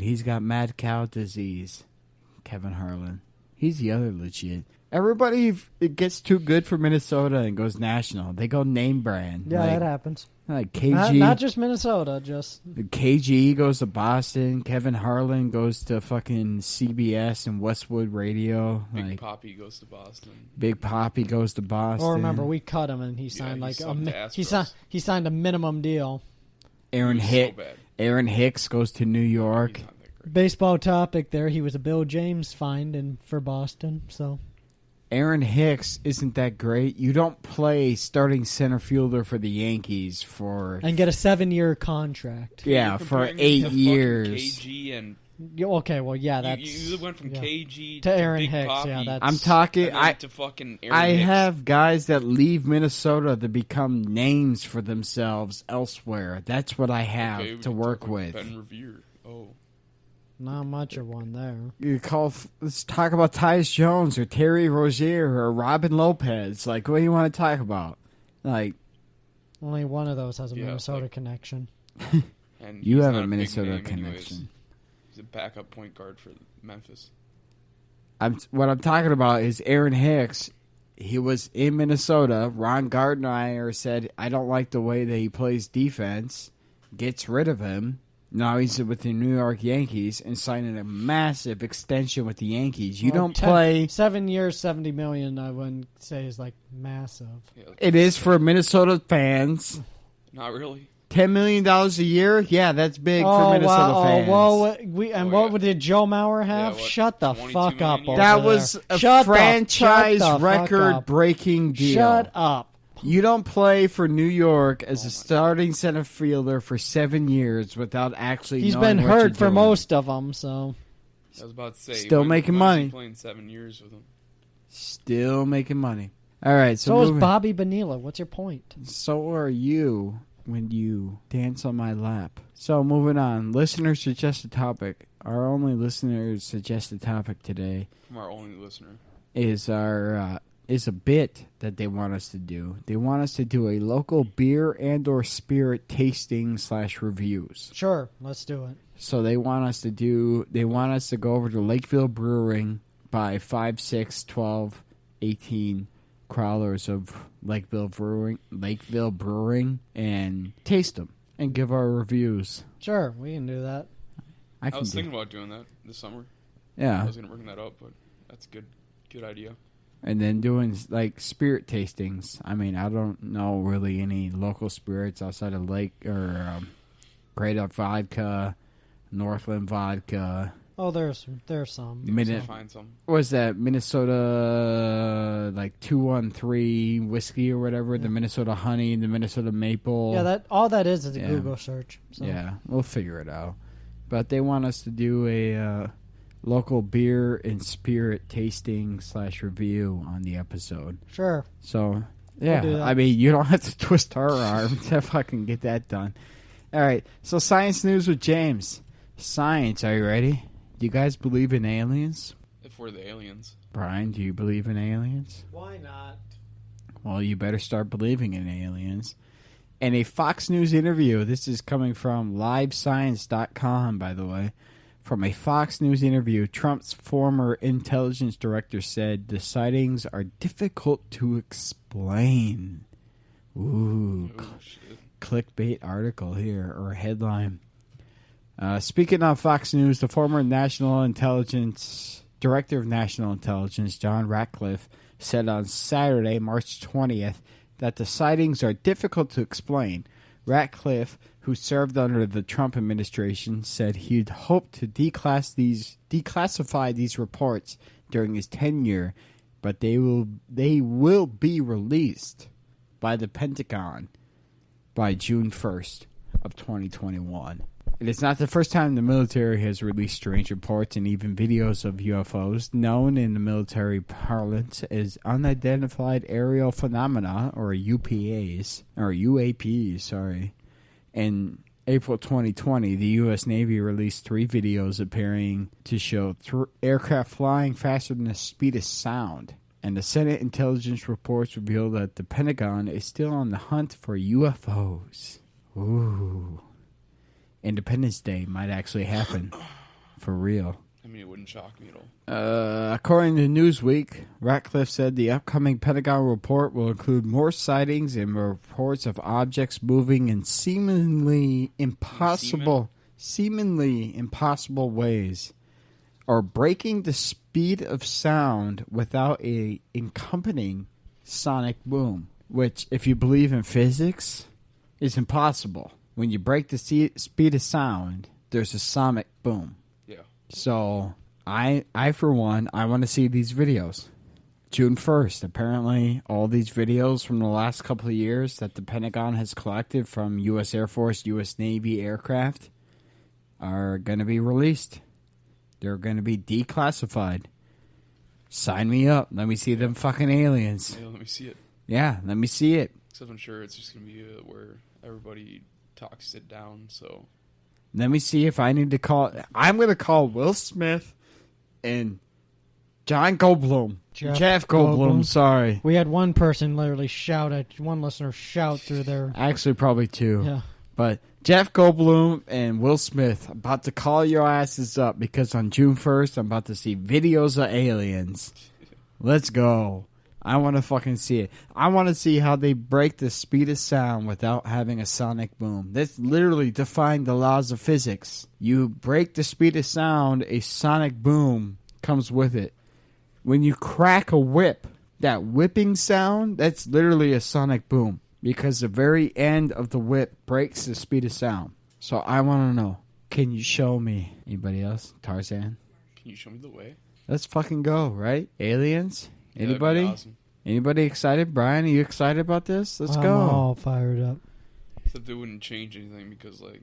He's got mad cow disease. Kevin Harlan. He's the other legit. Everybody it gets too good for Minnesota and goes national. They go name brand. Yeah, that happens. Like KG. Not just Minnesota, just... KG goes to Boston. Kevin Harlan goes to fucking CBS and Westwood Radio. Big Poppy goes to Boston. Big Poppy goes to Boston. Or remember, we cut him and he signed he signed a minimum deal. Aaron Hicks goes to New York. Baseball topic there. He was a Bill James find for Boston, so... Aaron Hicks isn't that great. You don't play starting center fielder for the Yankees for... And get a 7-year contract. Yeah, for 8 years. KG and... Okay, well, yeah, that's... You went from KG to Aaron Big Hicks, Poppy, yeah, that's... I'm talking... to fucking Aaron Hicks. have guys that leave Minnesota to become names for themselves elsewhere. That's what I have to work with. Ben Revere. Oh. Not much of one there. Let's talk about Tyus Jones or Terry Rozier or Robin Lopez. Like, what do you want to talk about? Like, only one of those has a Minnesota connection. And you have a Minnesota connection. He's a backup point guard for Memphis. What I'm talking about is Aaron Hicks. He was in Minnesota. Ron Gardner said, I don't like the way that he plays defense. Gets rid of him. Now he's with the New York Yankees and signing a massive extension with the Yankees. You don't play 7 years, $70 million. I wouldn't say is like massive. Yeah, it is for Minnesota fans. Not really. $10 million a year? Yeah, that's big for Minnesota fans. What did Joe Mauer have? Yeah, Shut the fuck up. That was a franchise record-breaking deal. Shut up. You don't play for New York as a starting center fielder for 7 years without actually He's knowing been what hurt you're for doing. most of them, so... I was about to say... Still making money. Playing 7 years with him. Still making money. All right, so is Bobby Bonilla. What's your point? So are you when you dance on my lap. So moving on. Listeners suggest a topic. Our only listeners suggest a topic today. From our only listener. Is a bit that they want us to do. They want us to do a local beer and or spirit tasting / reviews. Sure, let's do it. So they want us to go over to Lakeville Brewing, buy 5, 6, 12, 18 crawlers of Lakeville Brewing and taste them and give our reviews. Sure, we can do that. I was thinking about doing that this summer. Yeah. I was going to bring that up, but that's a good idea. And then doing, like, spirit tastings. I mean, I don't know really any local spirits outside of Lake or Great Up Vodka, Northland Vodka. Oh, there's some. Find some. What was that? Minnesota, like, 213 whiskey or whatever. Yeah. The Minnesota Honey, the Minnesota Maple. Yeah, all that is a Google search. So. Yeah, we'll figure it out. But they want us to do a... local beer and spirit tasting / review on the episode. Sure. So, yeah. I mean, you don't have to twist our arm to fucking get that done. All right. So, science news with James. Science, are you ready? Do you guys believe in aliens? If we're the aliens. Brian, do you believe in aliens? Why not? Well, you better start believing in aliens. In a Fox News interview, this is coming from livescience.com, by the way. From a Fox News interview, Trump's former intelligence director said the sightings are difficult to explain. Ooh, clickbait article here, or headline. Speaking on Fox News, the former Director of National Intelligence, John Ratcliffe, said on Saturday, March 20th, that the sightings are difficult to explain. Ratcliffe, who served under the Trump administration, said he'd hoped to declassify these reports during his tenure, but they will be released by the Pentagon by June 1st of 2021. It is not the first time the military has released strange reports and even videos of UFOs, known in the military parlance as unidentified aerial phenomena, or UAPs. In April 2020, the U.S. Navy released 3 videos appearing to show aircraft flying faster than the speed of sound. And the Senate intelligence reports reveal that the Pentagon is still on the hunt for UFOs. Ooh. Independence Day might actually happen. for real. I mean, it wouldn't shock me at all. According to Newsweek, Ratcliffe said the upcoming Pentagon report will include more sightings and reports of objects moving in seemingly impossible ways, or breaking the speed of sound without a accompanying sonic boom, which, if you believe in physics, is impossible. When you break the speed of sound, there's a sonic boom. Yeah. So I for one, I want to see these videos. June 1st, apparently all these videos from the last couple of years that the Pentagon has collected from U.S. Air Force, U.S. Navy aircraft are going to be released. They're going to be declassified. Sign me up. Let me see them fucking aliens. Yeah, let me see it. Yeah, let me see it. Except I'm sure it's just going to be where everybody talks it down, so... Let me see if I need to call... I'm going to call Will Smith and John Goldblum. Jeff Goldblum, sorry. We had one person literally one listener shout through their... Actually, probably two. Yeah. But Jeff Goldblum and Will Smith, about to call your asses up because on June 1st, I'm about to see videos of aliens. Let's go. I want to fucking see it. I want to see how they break the speed of sound without having a sonic boom. That's literally defying the laws of physics. You break the speed of sound, a sonic boom comes with it. When you crack a whip, that whipping sound, that's literally a sonic boom. Because the very end of the whip breaks the speed of sound. So I want to know, can you show me? Anybody else? Tarzan? Can you show me the way? Let's fucking go, right? Aliens? Yeah, Anybody? that'd be awesome. Anybody excited? Brian, are you excited about this? Let's I'm go. all fired up. Except they wouldn't change anything because, like,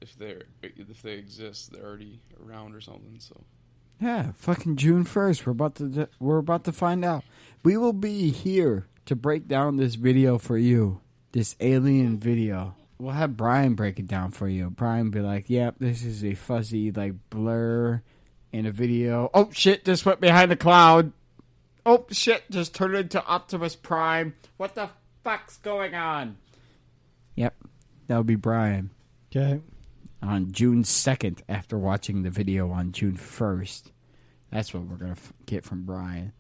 if they exist, they're already around or something, so... Yeah, fucking June 1st. We're about to find out. We will be here to break down this video for you. This alien video. We'll have Brian break it down for you. Brian will be like, yep, this is a fuzzy, like, blur in a video. Oh, shit, just went behind the cloud. Oh, shit, just turned into Optimus Prime. What the fuck's going on? Yep, that would be Brian. Okay. On June 2nd, after watching the video on June 1st. That's what we're going to get from Brian.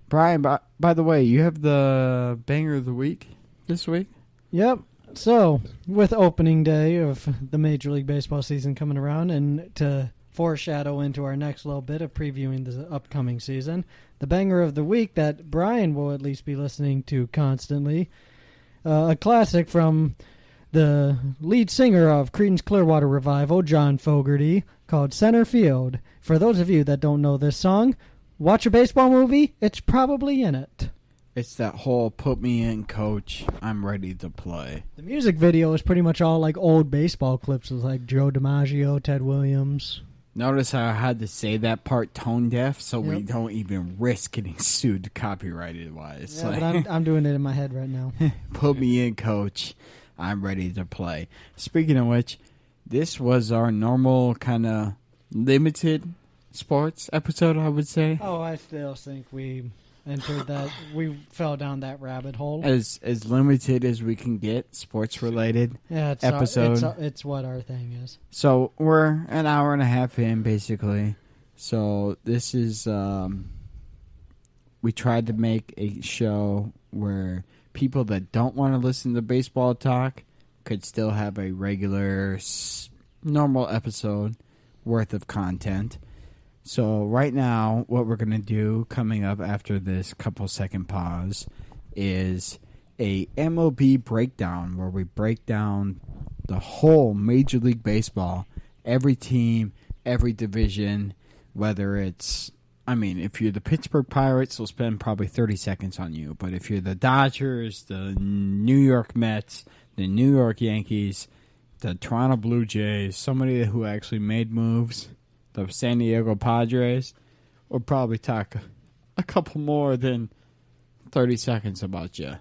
Brian, by the way, you have the banger of the week this week? Yep. So, with opening day of the Major League Baseball season coming around, and to foreshadow into our next little bit of previewing the upcoming season, the banger of the week that Brian will at least be listening to constantly, a classic from the lead singer of Creedence Clearwater Revival, John Fogerty, called Center Field. For those of you that don't know this song, watch a baseball movie, it's probably in it. It's that whole put me in, coach, I'm ready to play. The music video is pretty much all like old baseball clips with like Joe DiMaggio, Ted Williams. Notice how I had to say that part tone deaf so we don't even risk getting sued copyrighted wise. Yeah, but I'm doing it in my head right now. Put me in, coach. I'm ready to play. Speaking of which, this was our normal kind of limited sports episode, I would say. Oh, I still think we entered that. We fell down that rabbit hole. As limited as we can get, sports related episode. It's what our thing is. So we're an hour and a half in, basically. So this is we tried to make a show where people that don't want to listen to baseball talk could still have a regular, normal episode worth of content. So right now, what we're going to do coming up after this couple-second pause is a MLB breakdown where we break down the whole Major League Baseball, every team, every division, whether it's... I mean, if you're the Pittsburgh Pirates, we'll spend probably 30 seconds on you. But if you're the Dodgers, the New York Mets, the New York Yankees, the Toronto Blue Jays, somebody who actually made moves... the San Diego Padres, we'll probably talk a couple more than 30 seconds about you.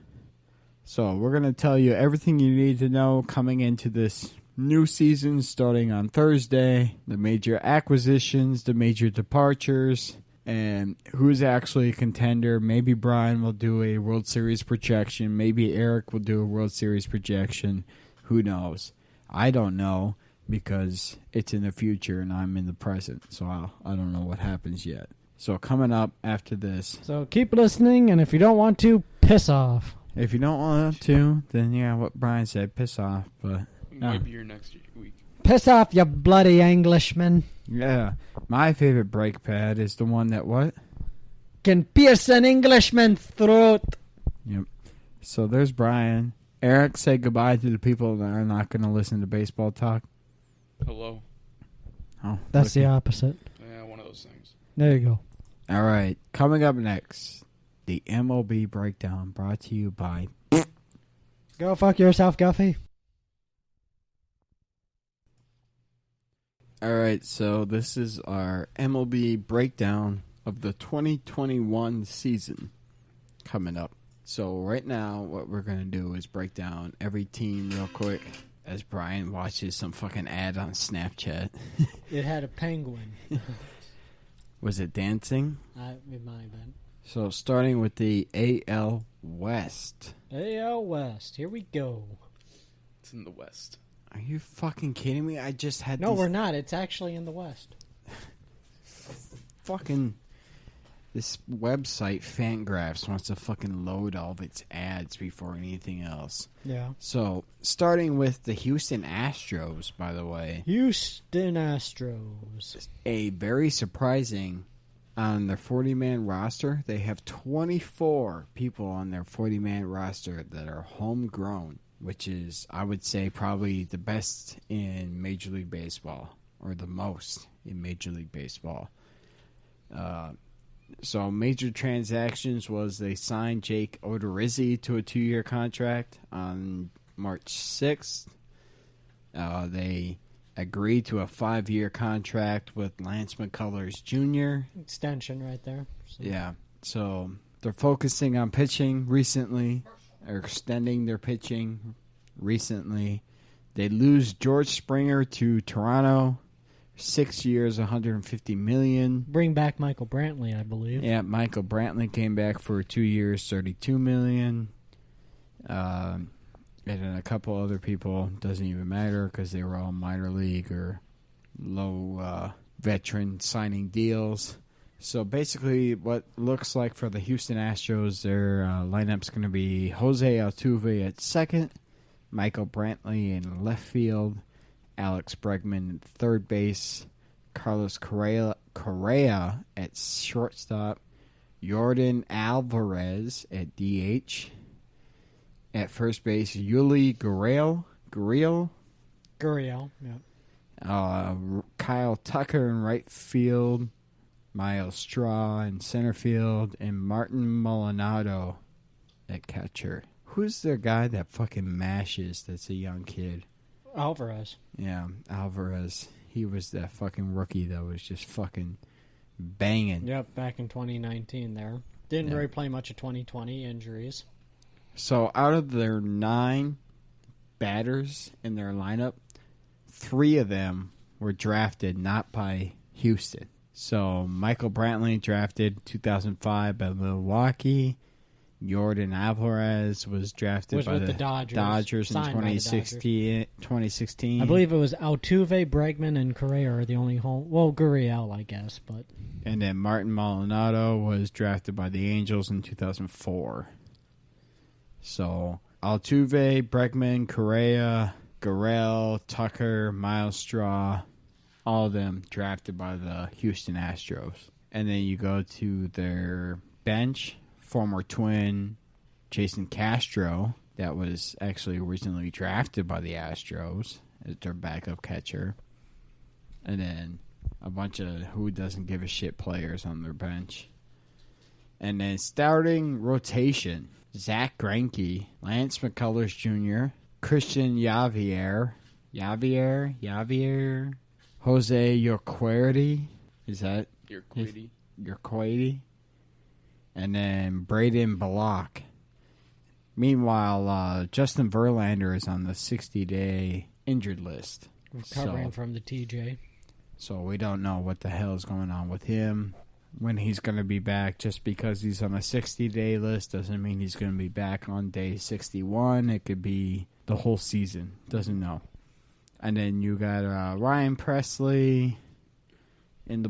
So we're going to tell you everything you need to know coming into this new season starting on Thursday, the major acquisitions, the major departures, and who's actually a contender. Maybe Brian will do a World Series projection. Maybe Erik will do a World Series projection. Who knows? I don't know. because it's in the future and I'm in the present. So I don't know what happens yet. So coming up after this. So keep listening, and if you don't want to, piss off. If you don't want to, then yeah, what Brian said, piss off. But Might be here next week. Piss off, you bloody Englishman. yeah, my favorite brake pad is the one that what? Can pierce an Englishman's throat. Yep. So there's Brian. Eric, say goodbye to the people that are not going to listen to baseball talk. Hello. Oh, That's the opposite. Yeah, one of those things. There you go. All right, coming up next, the MLB breakdown brought to you by. Go fuck yourself, Guffey. All right, so this is our MLB breakdown of the 2021 season coming up. So right now, what we're going to do is break down every team real quick as Brian watches some fucking ad on Snapchat. It had a penguin. Was it dancing? It might have been. So starting with the AL West. AL West. Here we go. It's in the West. Are you fucking kidding me? I just had No, we're not. It's actually in the West. fucking... This website, Fangraphs, wants to fucking load all of its ads before anything else. Yeah. So, starting with the Houston Astros, by the way. Houston Astros. A very surprising, on their 40-man roster, they have 24 people on their 40-man roster that are homegrown, which is, I would say, probably the best in Major League Baseball, or the most in Major League Baseball. So major transactions was they signed Jake Odorizzi to a 2-year contract on March 6th. They agreed to a 5-year contract with Lance McCullers Jr. Extension right there. So. Yeah, so they're focusing on pitching recently, or extending their pitching recently. They lose George Springer to Toronto. 6 years, $150 million. Bring back Michael Brantley, I believe. Yeah, Michael Brantley came back for 2 years, $32 million. And then a couple other people, doesn't even matter because they were all minor league or low veteran signing deals. So basically what looks like for the Houston Astros, their lineup's going to be Jose Altuve at second, Michael Brantley in left field, Alex Bregman at third base, Carlos Correa at shortstop, Jordan Alvarez at DH, at first base, Yuli Gurriel, yeah. Kyle Tucker in right field, Miles Straw in center field, and Martin Molinado at catcher. Who's the guy that fucking mashes that's a young kid? Alvarez. Yeah, Alvarez. He was that fucking rookie that was just fucking banging. Yep, back in 2019 there. Didn't really play much of 2020, injuries. So out of their 9 batters in their lineup, 3 of them were drafted not by Houston. So Michael Brantley drafted 2005 by Milwaukee. Jordan Alvarez was drafted by the Dodgers in 2016. I believe it was Altuve, Bregman, and Correa are the only home. Well, Gurriel, I guess, but. And then Martin Molinado was drafted by the Angels in 2004. So Altuve, Bregman, Correa, Gurriel, Tucker, Miles Straw, all of them drafted by the Houston Astros. And then you go to their bench. Former Twin Jason Castro, that was actually originally drafted by the Astros as their backup catcher. And then a bunch of who doesn't give a shit players on their bench. And then starting rotation, Zach Greinke, Lance McCullers Jr., Christian Javier, Jose Urquidy. Is that? Urquidy. And then Braden Belloc. Meanwhile, Justin Verlander is on the 60-day injured list. Recovering from the TJ. So we don't know what the hell is going on with him, when he's going to be back. Just because he's on a 60-day list doesn't mean he's going to be back on day 61. It could be the whole season. Doesn't know. And then you got Ryan Presley in the